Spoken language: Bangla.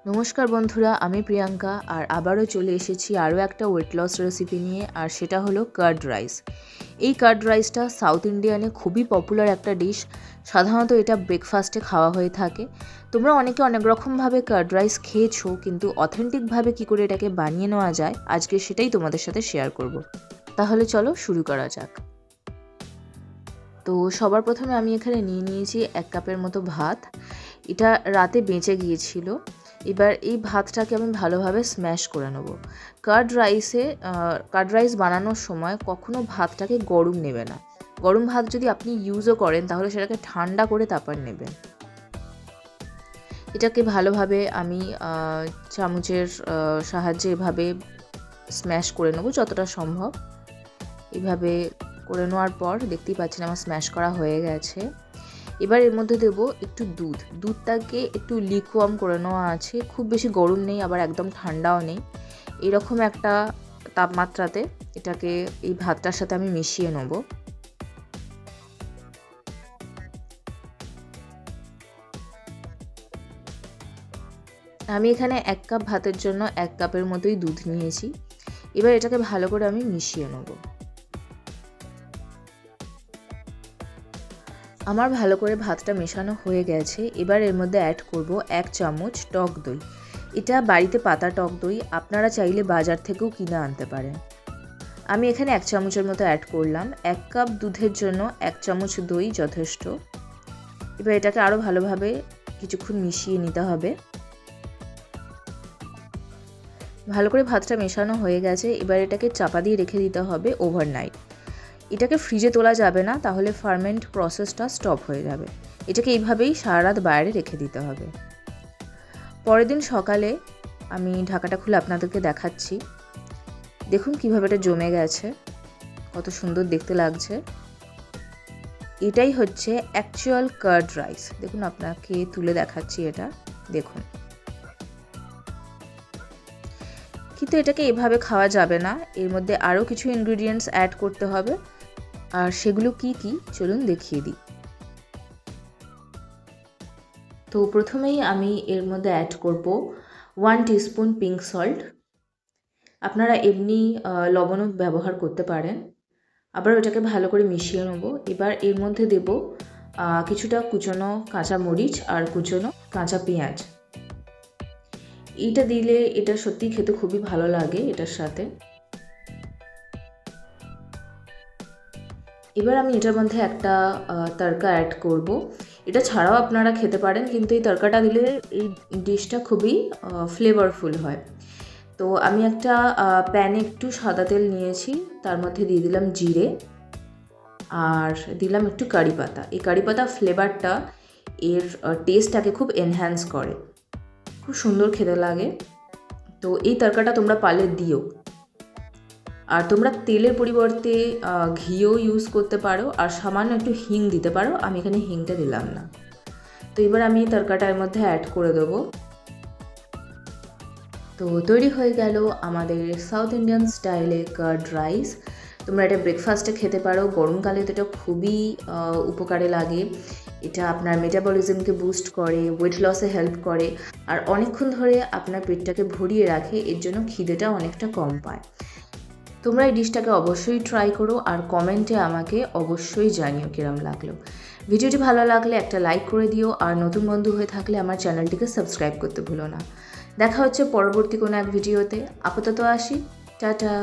নমস্কার বন্ধুরা, আমি প্রিয়াঙ্কা আর আবারও চলে এসেছি আরও একটা ওয়েট লস রেসিপি নিয়ে। আর সেটা হলো কার্ড রাইস। এই কার্ড রাইসটা সাউথ ইন্ডিয়ানে খুবই পপুলার একটা ডিশ। সাধারণত এটা ব্রেকফাস্টে খাওয়া হয়ে থাকে। তোমরা অনেকে অনেক রকমভাবে কার্ড রাইস খেয়েছো, কিন্তু অথেন্টিকভাবে কী করে এটাকে বানিয়ে নেওয়া যায় আজকে সেটাই তোমাদের সাথে শেয়ার করব। তাহলে চলো শুরু করা যাক। তো সবার প্রথমে আমি এখানে নিয়ে নিয়েছি 1 কাপের মতো ভাত। এটা রাতে বেঁচে গিয়েছিল। এবার এই ভাতটাকে আমি ভালোভাবে স্ম্যাশ করে নেব। কার্ড রাইস বানানোর সময় কখনো ভাতটাকে গরম নেবে না। গরম ভাত যদি আপনি ইউজও করেন তাহলে সেটাকে ঠান্ডা করে তারপর নেবেন। এটাকে ভালোভাবে আমি চামচের সাহায্যে এভাবে স্ম্যাশ করে নেব যতটা সম্ভব। এভাবে করে নেওয়ার পর দেখতেই পাচ্ছেন আমার স্ম্যাশ করা হয়ে গেছে। এবার এর মধ্যে দেব একটু দুধটাকে একটু লিকওয়ার্ম করে নেওয়া আছে, খুব বেশি গরম নেই আবার একদম ঠান্ডাও নেই, এরকম একটা তাপমাত্রাতে এটাকে এই ভাতটার সাথে আমি মিশিয়ে নেব। আমি এখানে 1 কাপ ভাতের জন্য 1 কাপের মতোই দুধ নিয়েছি। এবার এটাকে ভালো করে আমি মিশিয়ে নেব। আমার ভালো করে ভাতটা মেশানো হয়ে গেছে। এবার এর মধ্যে অ্যাড করব 1 চামচ টক দই। এটা বাড়িতে পাতা টক দই, আপনারা চাইলে বাজার থেকেও কিনে আনতে পারেন। আমি এখানে 1 চামচের মতো অ্যাড করলাম। 1 কাপ দুধের জন্য 1 চামচ দই যথেষ্ট। এবার এটাকে আরও ভালোভাবে কিছুক্ষণ মিশিয়ে নিতে হবে। ভালো করে ভাতটা মেশানো হয়ে গেছে। এবার এটাকে চাপা দিয়ে রেখে দিতে হবে ওভারনাইট। এটাকে ফ্রিজে তোলা যাবে না, তাহলে ফার্মেন্ট প্রসেসটা স্টপ হয়ে যাবে। এটাকে এইভাবেই সারা রাত বাইরে রেখে দিতে হবে। পরের দিন সকালে আমি ঢাকাটা খুলে আপনাদেরকে দেখাচ্ছি। দেখুন কিভাবে এটা জমে গেছে, কত সুন্দর দেখতে লাগছে। এটাই হচ্ছে অ্যাকচুয়াল কার্ড রাইস। দেখুন আপনাকে তুলে দেখাচ্ছি, এটা দেখুন। কিন্তু এটাকে এভাবে খাওয়া যাবে না, এর মধ্যে আরও কিছু ইনগ্রিডিয়েন্টস অ্যাড করতে হবে। আর সেগুলো কি কি চলুন দেখিয়ে দিই। তো প্রথমেই আমি এর মধ্যে অ্যাড করব 1 টিস্পুন পিঙ্ক সল্ট। আপনারা এমনি লবণও ব্যবহার করতে পারেন। আবার ওটাকে ভালো করে মিশিয়ে নেব। এবার এর মধ্যে দেব কিছুটা কুচনো কাঁচা মরিচ আর কুচনো কাঁচা পেঁয়াজ। এইটা দিলে এটা সত্যি খেতে খুবই ভালো লাগে এটার সাথে। এবার আমি এটার মধ্যে একটা তড়কা অ্যাড করব। এটা ছাড়াও আপনারা খেতে পারেন, কিন্তু এই তড়কাটা দিলে এই ডিশটা খুবই ফ্লেভারফুল হয়। তো আমি একটা প্যানে একটু সাদা তেল নিয়েছি, তার মধ্যে দিয়ে দিলাম জিরে আর দিলাম একটু কারি পাতা। এই কারি পাতা ফ্লেভারটা এর টেস্টটাকে খুব এনহ্যান্স করে, খুব সুন্দর খেতে লাগে। তো এই তড়কাটা তোমরা পারলে দিও। আর তোমরা তেলের পরিবর্তে ঘিও ইউজ করতে পারো, আর সামান্য একটু হিং দিতে পারো। আমি এখানে হিংটা দিলাম না। তো এবার আমি তড়কাটার মধ্যে অ্যাড করে দেবো। তো তৈরি হয়ে গেল আমাদের সাউথ ইন্ডিয়ান স্টাইলে কার্ড রাইস। তোমরা এটা ব্রেকফাস্টে খেতে পারো, গরমকালে তো এটা খুবই উপকারে লাগে। এটা আপনার মেটাবলিজমকে বুস্ট করে, ওয়েট লসে হেল্প করে, আর অনেকক্ষণ ধরে আপনার পেটটাকে ভরিয়ে রাখে, এর জন্য খিদেটা অনেকটা কম পায়। তোমরা এই ডিশটাকে অবশ্যই ট্রাই করো আর কমেন্টে আমাকে অবশ্যই জানিও কিরম লাগলো। ভিডিওটি ভালো লাগলে একটা লাইক করে দিও, আর নতুন বন্ধু হয়ে থাকলে আমার চ্যানেলটিকে সাবস্ক্রাইব করতে ভুলো না। দেখা হচ্ছে পরবর্তী কোনো এক ভিডিওতে। আপাতত আসি, টাটা।